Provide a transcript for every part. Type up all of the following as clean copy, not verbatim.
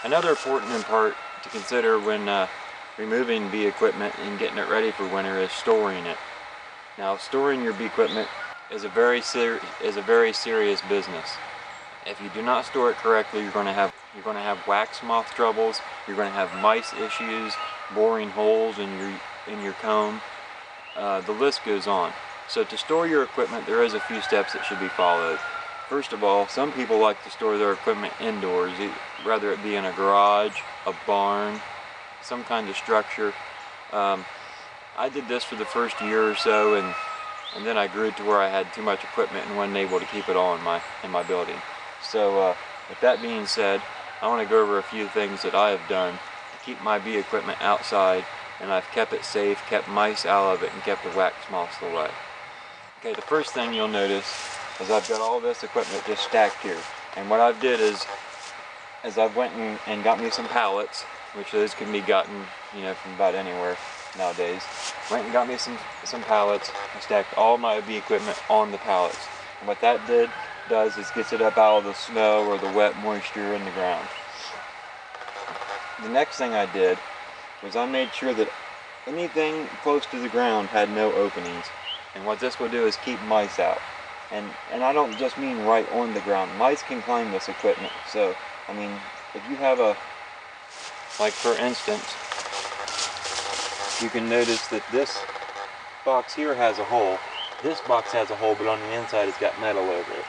Another important part to consider when removing bee equipment and getting it ready for winter is storing it. Now, storing your bee equipment is a very serious business. If you do not store it correctly, you're going to have wax moth troubles. You're going to have mice issues, boring holes in your comb. The list goes on. So to store your equipment, there is a few steps that should be followed. First of all, some people like to store their equipment indoors, whether it be in a garage, a barn, some kind of structure. I did this for the first year or so, and then I grew to where I had too much equipment and wasn't able to keep it all in my building. So with that being said, I want to go over a few things that I have done to keep my bee equipment outside, and I've kept it safe, kept mice out of it, and kept the wax moths away. Okay, the first thing you'll notice is I've got all this equipment just stacked here. And what I've did is I went and got me some pallets, which those can be gotten, from about anywhere nowadays. Went and got me some pallets. I stacked all my bee equipment on the pallets. And what that does is gets it up out of the snow or the wet moisture in the ground. The next thing I did was I made sure that anything close to the ground had no openings. And what this will do is keep mice out. And I don't just mean right on the ground. Mice can climb this equipment. So, I mean, if you have like for instance, you can notice that this box here has a hole. This box has a hole, but on the inside it's got metal over it.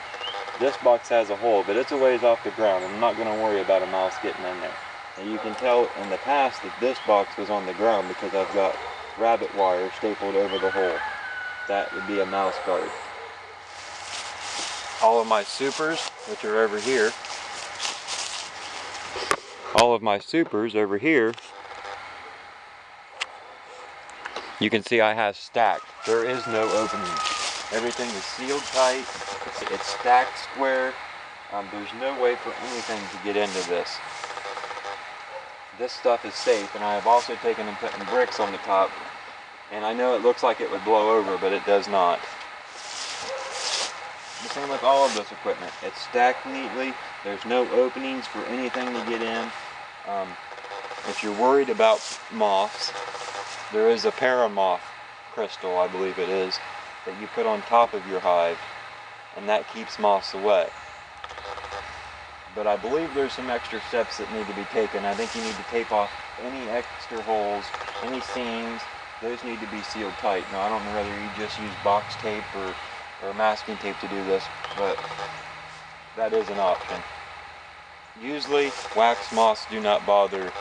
This box has a hole, but it's a ways off the ground. I'm not going to worry about a mouse getting in there. And you can tell in the past that this box was on the ground because I've got rabbit wire stapled over the hole. That would be a mouse guard. All of my supers, which are over here, you can see I have stacked. There is no opening. Everything is sealed tight. It's stacked square. There's no way for anything to get into this. This stuff is safe, and I have also taken and put bricks on the top. And I know it looks like it would blow over, but it does not. The same with all of this equipment. It's stacked neatly. There's no openings for anything to get in. If you're worried about moths, there is a paramoth crystal, I believe it is, that you put on top of your hive, and that keeps moths away. But I believe there's some extra steps that need to be taken. I think you need to tape off any extra holes, any seams. Those need to be sealed tight. Now, I don't know whether you just use box tape or masking tape to do this, but that is an option. Usually, wax moths do not bother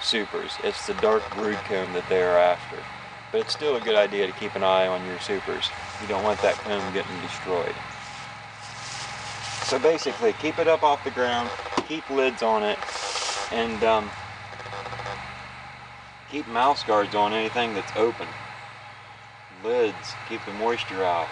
supers. It's the dark brood comb that they are after. But it's still a good idea to keep an eye on your supers. You don't want that comb getting destroyed. So basically, keep it up off the ground, keep lids on it, and keep mouse guards on anything that's open. Lids, keep the moisture out.